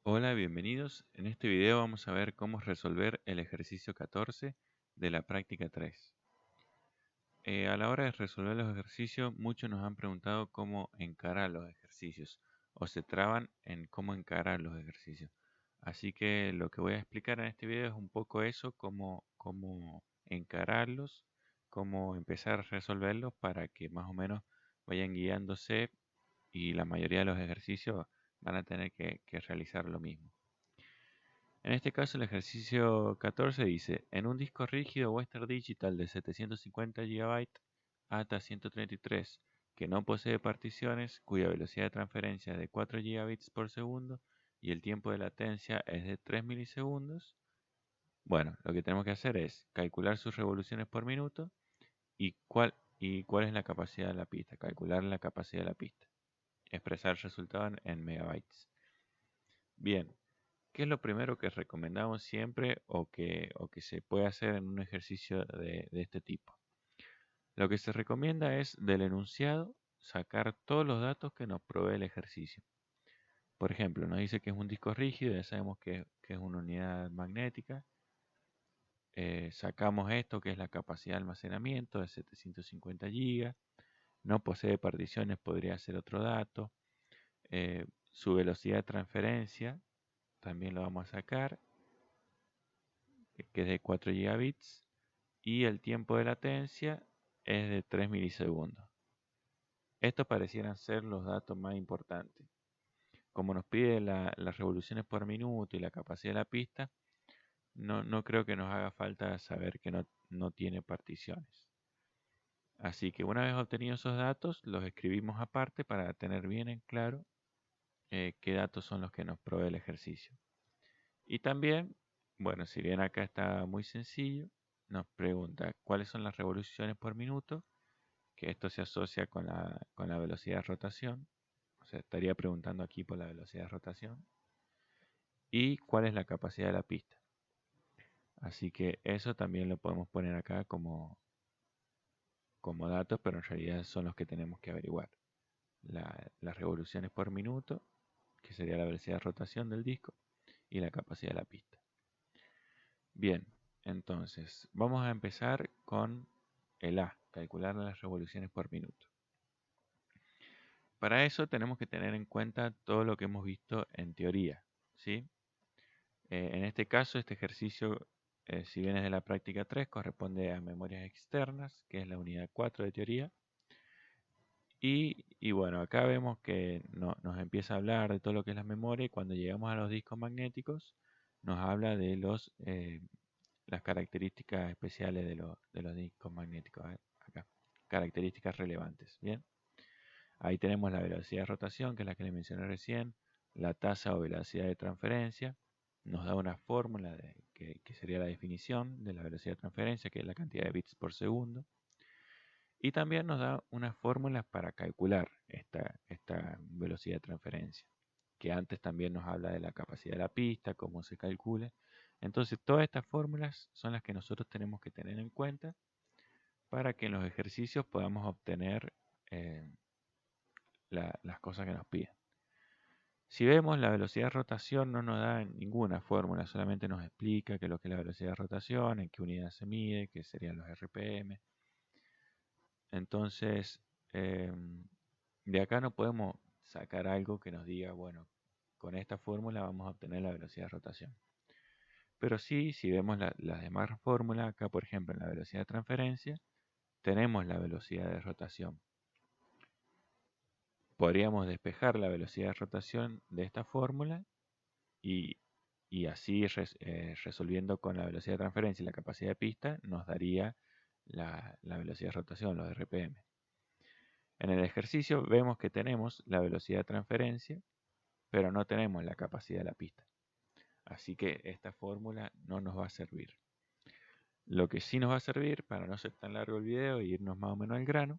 Hola, bienvenidos. En este video vamos a ver cómo resolver el ejercicio 14 de la práctica 3. A la hora de resolver los ejercicios, muchos nos han preguntado cómo encarar los ejercicios o se traban en cómo encarar los ejercicios. Así que lo que voy a explicar en este video es un poco eso, cómo encararlos, cómo empezar a resolverlos para que más o menos vayan guiándose y la mayoría de los ejercicios van a tener que realizar lo mismo. En este caso, el ejercicio 14 dice, en un disco rígido Western Digital de 750 GB ATA 133 que no posee particiones, cuya velocidad de transferencia es de 4 gigabits por segundo y el tiempo de latencia es de 3 milisegundos, bueno, lo que tenemos que hacer es calcular sus revoluciones por minuto y cuál es la capacidad de la pista, calcular la capacidad de la pista, expresar el resultado en megabytes. Bien. ¿Qué es lo primero que recomendamos siempre o que se puede hacer en un ejercicio de este tipo? Lo que se recomienda es del enunciado sacar todos los datos que nos provee el ejercicio. Por ejemplo, nos dice que es un disco rígido, ya sabemos que es una unidad magnética. Sacamos esto que es la capacidad de almacenamiento de 750 GB. No posee particiones, podría ser otro dato. Su velocidad de transferencia también lo vamos a sacar, que es de 4 gigabits. Y el tiempo de latencia es de 3 milisegundos. Estos parecieran ser los datos más importantes. Como nos pide las revoluciones por minuto y la capacidad de la pista, no creo que nos haga falta saber que no tiene particiones. Así que una vez obtenidos esos datos, los escribimos aparte para tener bien en claro qué datos son los que nos provee el ejercicio. Y también, bueno, si bien acá está muy sencillo, nos pregunta cuáles son las revoluciones por minuto, que esto se asocia con la velocidad de rotación. O sea, estaría preguntando aquí por la velocidad de rotación. Y cuál es la capacidad de la pista. Así que eso también lo podemos poner acá como datos, pero en realidad son los que tenemos que averiguar. Las revoluciones por minuto, que sería la velocidad de rotación del disco, y la capacidad de la pista. Bien, entonces vamos a empezar con el A, calcular las revoluciones por minuto. Para eso tenemos que tener en cuenta todo lo que hemos visto en teoría, ¿sí? En este caso, este ejercicio, si bien es de la práctica 3, corresponde a memorias externas, que es la unidad 4 de teoría. Y bueno, acá vemos que nos empieza a hablar de todo lo que es la memoria y cuando llegamos a los discos magnéticos nos habla de las características especiales de los discos magnéticos. Acá, características relevantes. Bien, ahí tenemos la velocidad de rotación, que es la que le mencioné recién, la tasa o velocidad de transferencia. Nos da una fórmula que sería la definición de la velocidad de transferencia, que es la cantidad de bits por segundo. Y también nos da unas fórmulas para calcular esta velocidad de transferencia, que antes también nos habla de la capacidad de la pista, cómo se calcula. Entonces, todas estas fórmulas son las que nosotros tenemos que tener en cuenta para que en los ejercicios podamos obtener las cosas que nos piden. Si vemos, la velocidad de rotación no nos da ninguna fórmula, solamente nos explica qué es lo que es la velocidad de rotación, en qué unidad se mide, que serían los RPM. Entonces, de acá no podemos sacar algo que nos diga, bueno, con esta fórmula vamos a obtener la velocidad de rotación. Pero sí, si vemos las demás fórmulas, acá por ejemplo en la velocidad de transferencia, tenemos la velocidad de rotación. Podríamos despejar la velocidad de rotación de esta fórmula y, y así resolviendo con la velocidad de transferencia y la capacidad de pista nos daría la velocidad de rotación, los RPM. En el ejercicio vemos que tenemos la velocidad de transferencia, pero no tenemos la capacidad de la pista. Así que esta fórmula no nos va a servir. Lo que sí nos va a servir, para no ser tan largo el video e irnos más o menos al grano,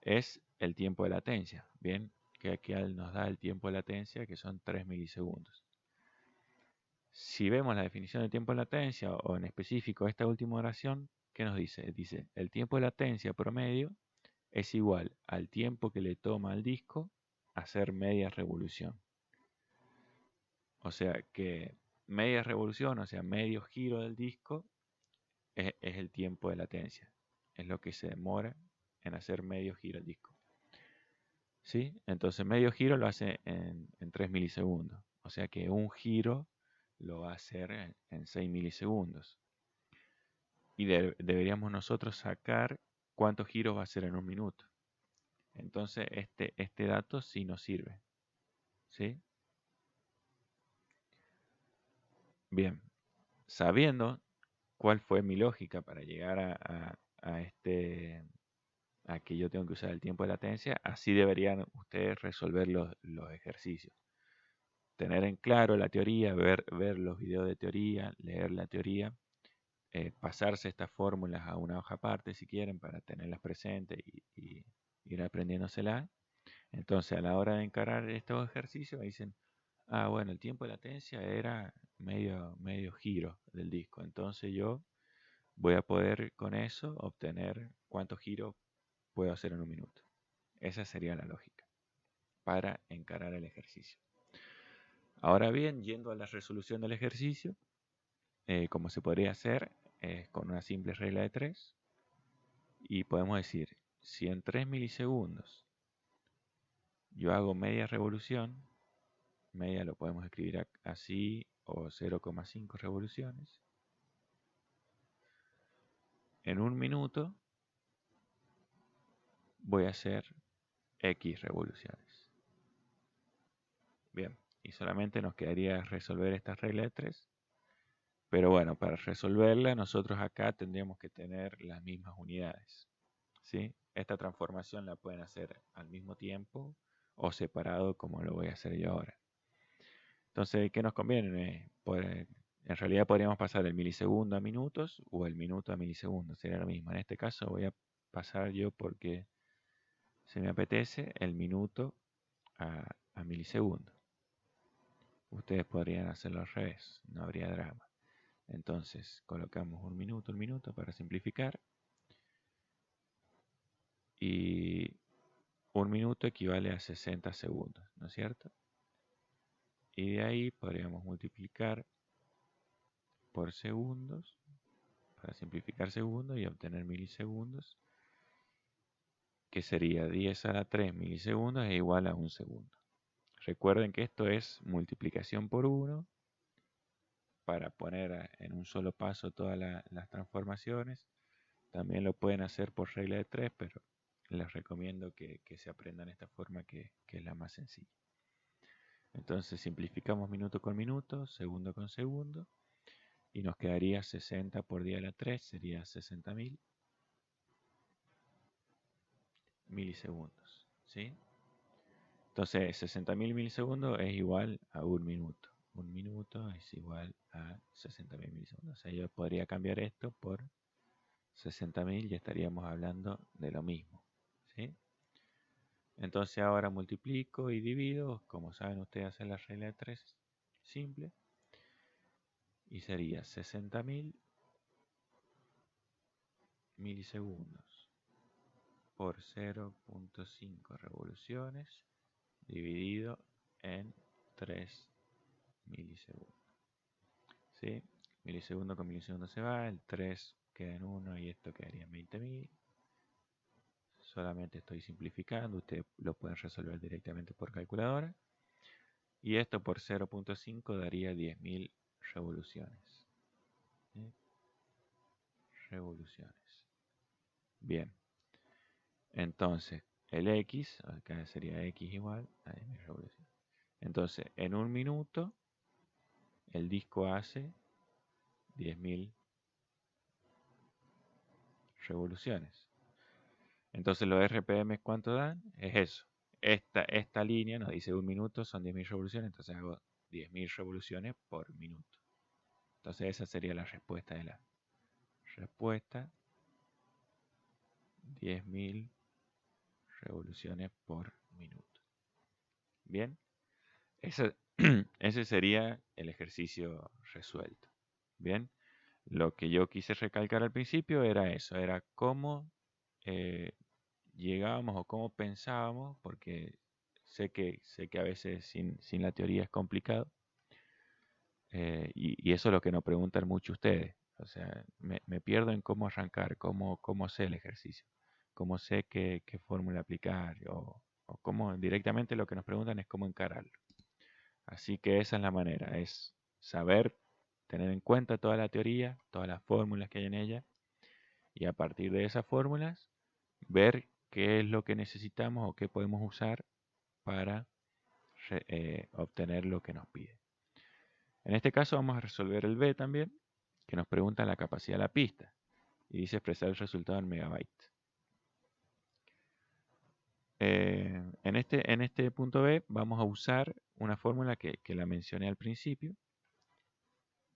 es el tiempo de latencia. Bien, que aquí nos da el tiempo de latencia, que son 3 milisegundos. Si vemos la definición de tiempo de latencia, o en específico esta última oración, ¿qué nos dice? Dice, el tiempo de latencia promedio es igual al tiempo que le toma al disco hacer media revolución. O sea que media revolución, o sea, medio giro del disco, es el tiempo de latencia. Es lo que se demora en hacer medio giro el disco. ¿Sí? Entonces medio giro lo hace en 3 milisegundos. O sea que un giro lo va a hacer en 6 milisegundos. Y deberíamos nosotros sacar cuántos giros va a hacer en un minuto. Entonces este dato sí nos sirve. ¿Sí? Bien, sabiendo cuál fue mi lógica para llegar a que yo tengo que usar el tiempo de latencia, así deberían ustedes resolver los ejercicios. Tener en claro la teoría, ver los videos de teoría, leer la teoría, pasarse estas fórmulas a una hoja aparte si quieren para tenerlas presentes y ir aprendiéndoselas. Entonces a la hora de encarar estos ejercicios dicen, ah, bueno, el tiempo de latencia era medio giro del disco. Entonces yo voy a poder con eso obtener cuántos giros puedo hacer en un minuto. Esa sería la lógica para encarar el ejercicio. Ahora bien, yendo a la resolución del ejercicio, como se podría hacer es con una simple regla de 3 y podemos decir, si en 3 milisegundos yo hago media revolución, media lo podemos escribir así o 0,5 revoluciones, en un minuto voy a hacer X revoluciones. Bien, y solamente nos quedaría resolver esta regla de 3. Pero bueno, para resolverla nosotros acá tendríamos que tener las mismas unidades. ¿Sí? Esta transformación la pueden hacer al mismo tiempo o separado como lo voy a hacer yo ahora. Entonces, ¿qué nos conviene? En realidad podríamos pasar el milisegundo a minutos o el minuto a milisegundos, sería lo mismo. En este caso voy a pasar yo porque se me apetece el minuto a milisegundos. Ustedes podrían hacerlo al revés, no habría drama. Entonces colocamos un minuto para simplificar. Y un minuto equivale a 60 segundos, ¿no es cierto? Y de ahí podríamos multiplicar por segundos para simplificar segundos y obtener milisegundos, que sería 10 a la 3 milisegundos es igual a un segundo. Recuerden que esto es multiplicación por 1 para poner en un solo paso todas las transformaciones. También lo pueden hacer por regla de 3, pero les recomiendo que se aprendan esta forma que es la más sencilla. Entonces simplificamos minuto con minuto, segundo con segundo, y nos quedaría 60 por 10 a la 3, sería 60.000 milisegundos. ¿Sí? Entonces 60.000 milisegundos es igual a un minuto. Un minuto es igual a 60.000 milisegundos. O sea, yo podría cambiar esto por 60.000 y estaríamos hablando de lo mismo. ¿Sí? Entonces ahora multiplico y divido. Como saben ustedes hacen la regla de 3 simple. Y sería 60.000 milisegundos por 0.5 revoluciones dividido en 3 milisegundos. ¿Sí? Milisegundo con milisegundo se va, el 3 queda en 1 y esto quedaría en 20.000. Solamente estoy simplificando, ustedes lo pueden resolver directamente por calculadora. Y esto por 0.5 daría 10.000 revoluciones. ¿Sí? Revoluciones. Bien. Entonces, el X, acá sería X igual a 10.000 revoluciones. Entonces, en un minuto, el disco hace 10.000 revoluciones. Entonces, los RPM, ¿cuánto dan? Es eso. Esta línea nos dice un minuto son 10.000 revoluciones, entonces hago 10.000 revoluciones por minuto. Entonces, esa sería la respuesta de la respuesta. 10.000 revoluciones por minuto. Bien, ese sería el ejercicio resuelto. Bien, lo que yo quise recalcar al principio era eso, era cómo llegábamos o cómo pensábamos, porque sé que a veces sin la teoría es complicado, y eso es lo que nos preguntan mucho ustedes. O sea, me pierdo en cómo arrancar, cómo sé el ejercicio, cómo sé qué fórmula aplicar, o cómo directamente lo que nos preguntan es cómo encararlo. Así que esa es la manera, es saber tener en cuenta toda la teoría, todas las fórmulas que hay en ella, y a partir de esas fórmulas, ver qué es lo que necesitamos o qué podemos usar para obtener lo que nos pide. En este caso vamos a resolver el B también, que nos pregunta la capacidad de la pista y dice expresar el resultado en megabytes. En este punto B vamos a usar una fórmula que la mencioné al principio,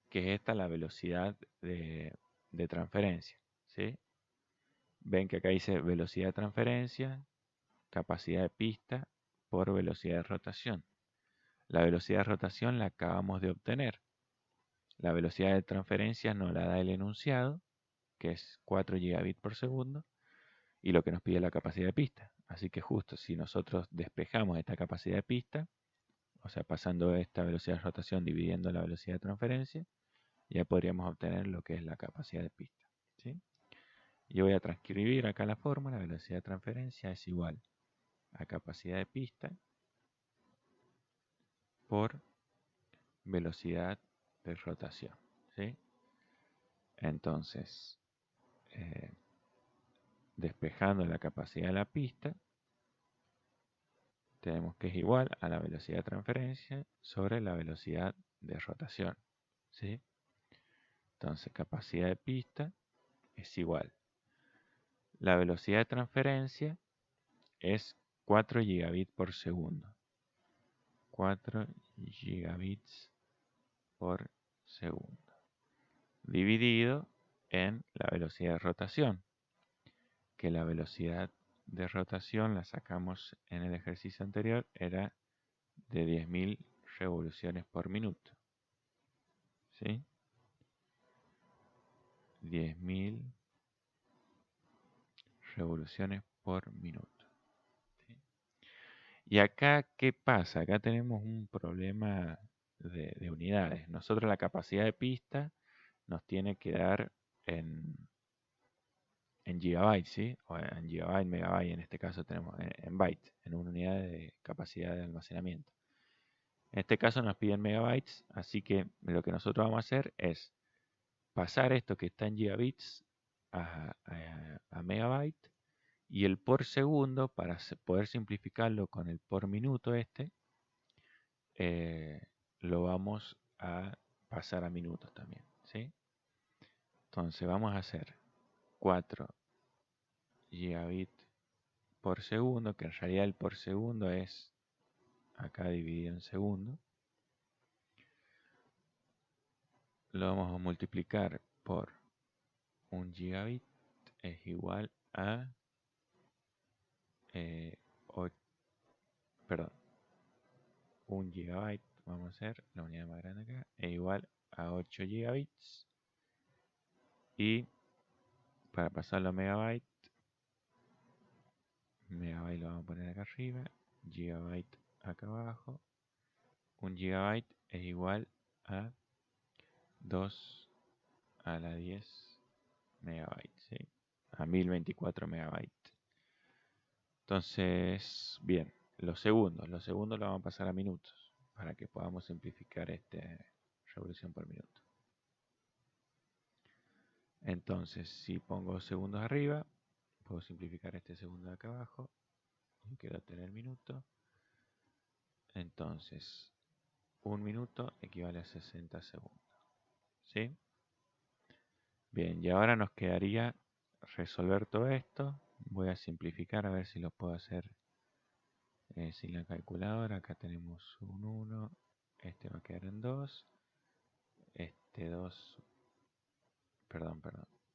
que es esta, la velocidad de transferencia. ¿Sí? Ven que acá dice velocidad de transferencia, capacidad de pista por velocidad de rotación. La velocidad de rotación la acabamos de obtener. La velocidad de transferencia nos la da el enunciado, que es 4 gigabits por segundo, y lo que nos pide la capacidad de pista. Así que justo si nosotros despejamos esta capacidad de pista, o sea, pasando esta velocidad de rotación dividiendo la velocidad de transferencia, ya podríamos obtener lo que es la capacidad de pista. ¿Sí? Yo voy a transcribir acá la fórmula, velocidad de transferencia es igual a capacidad de pista por velocidad de rotación. ¿Sí? Entonces, despejando la capacidad de la pista, tenemos que es igual a la velocidad de transferencia sobre la velocidad de rotación. ¿Sí? Entonces, capacidad de pista es igual. La velocidad de transferencia es 4 gigabits por segundo. 4 gigabits por segundo. Dividido en la velocidad de rotación, que la velocidad de rotación la sacamos en el ejercicio anterior, era de 10.000 revoluciones por minuto. ¿Sí? 10.000 revoluciones por minuto. ¿Sí? Y acá, ¿qué pasa? Acá tenemos un problema de unidades. Nosotros la capacidad de pista nos tiene que dar en gigabytes, ¿sí? O en gigabyte, megabyte, en este caso tenemos en bytes, en una unidad de capacidad de almacenamiento. En este caso nos piden megabytes, así que lo que nosotros vamos a hacer es pasar esto que está en gigabits a megabyte, y el por segundo, para poder simplificarlo con el por minuto lo vamos a pasar a minutos también, ¿sí? Entonces vamos a hacer 4 gigabits por segundo, que en realidad el por segundo es acá dividido en segundo. Lo vamos a multiplicar por 1 gigabit es igual a 1 gigabyte, vamos a hacer la unidad más grande acá, es igual a 8 gigabits. Y para pasarlo a megabyte lo vamos a poner acá arriba, gigabyte acá abajo. 1 gigabyte es igual a 2 a la 10 megabytes, ¿sí? A 1024 megabytes. Entonces, bien, los segundos lo vamos a pasar a minutos para que podamos simplificar esta revolución por minuto. Entonces, si pongo segundos arriba, puedo simplificar este segundo de acá abajo y quiero tener minuto. Entonces, 1 minuto equivale a 60 segundos. ¿Sí? Bien, y ahora nos quedaría resolver todo esto. Voy a simplificar a ver si lo puedo hacer sin la calculadora. Acá tenemos un 1, este va a quedar en 2, este 2, perdón,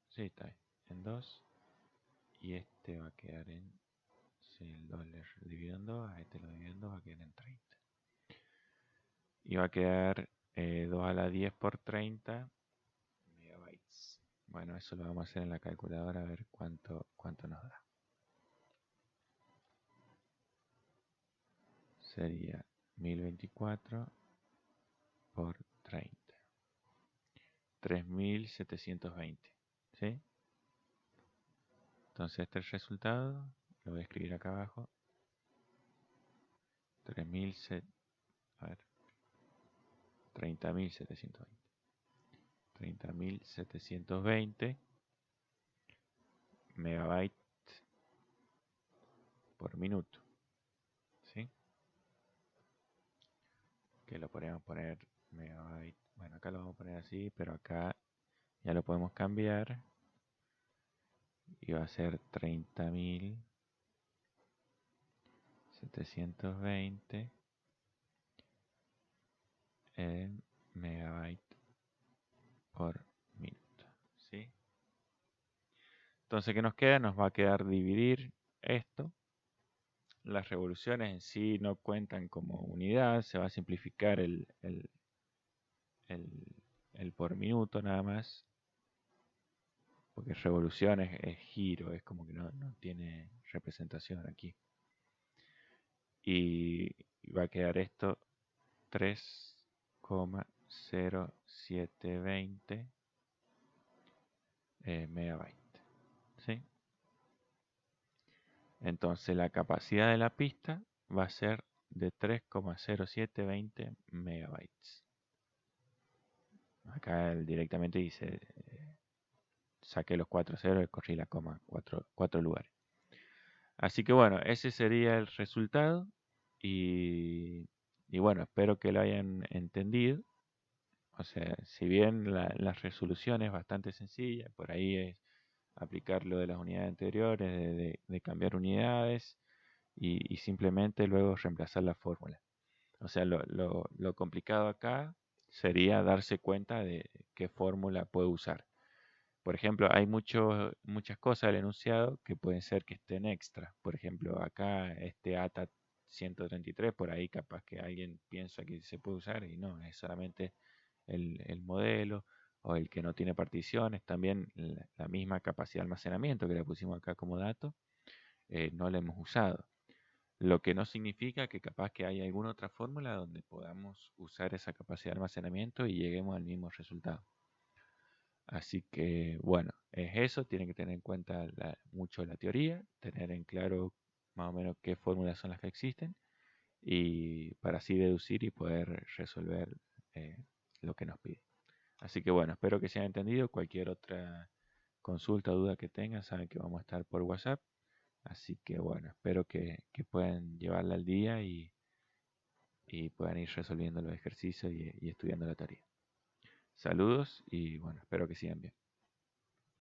sí, está bien, en 2, y este va a quedar en, si el 2 le divido en 2, a este lo divido en 2, va a quedar en 30. Y va a quedar 2 a la 10 por 30 megabytes. Bueno, eso lo vamos a hacer en la calculadora a ver cuánto nos da. Sería 1024 por 30. 3720. ¿Sí? Entonces este es el resultado. Lo voy a escribir acá abajo. 30.720. 30.720 megabytes por minuto. ¿Sí? Que lo podemos poner megabyte. Bueno, acá lo vamos a poner así, pero acá ya lo podemos cambiar. Y va a ser 30.720 en megabyte por minuto. ¿Sí? Entonces, ¿qué nos queda? Nos va a quedar dividir esto. Las revoluciones en sí no cuentan como unidad, se va a simplificar el por minuto nada más, porque revoluciones es giro, es como que no tiene representación aquí. Y va a quedar esto 3,0720 megabytes. ¿Sí? Entonces la capacidad de la pista va a ser de 3,0720 megabytes. Acá directamente dice, saqué los 4 ceros y corrí la coma 4 lugares. Así que bueno, ese sería el resultado. Y bueno, espero que lo hayan entendido. O sea, si bien la resolución es bastante sencilla, por ahí es aplicar lo de las unidades anteriores, de cambiar unidades y simplemente luego reemplazar la fórmula. O sea, lo complicado acá sería darse cuenta de qué fórmula puede usar. Por ejemplo, hay muchas cosas del enunciado que pueden ser que estén extra. Por ejemplo, acá este ATA 133, por ahí capaz que alguien piensa que se puede usar y no, es solamente el modelo o el que no tiene particiones. También la misma capacidad de almacenamiento que le pusimos acá como dato, no la hemos usado. Lo que no significa que capaz que haya alguna otra fórmula donde podamos usar esa capacidad de almacenamiento y lleguemos al mismo resultado. Así que bueno, es eso, tienen que tener en cuenta mucho la teoría, tener en claro más o menos qué fórmulas son las que existen y para así deducir y poder resolver lo que nos pide. Así que bueno, espero que se haya entendido. Cualquier otra consulta o duda que tengan, saben que vamos a estar por WhatsApp. Así que bueno, espero que puedan llevarla al día y puedan ir resolviendo los ejercicios y estudiando la teoría. Saludos y bueno, espero que sigan bien.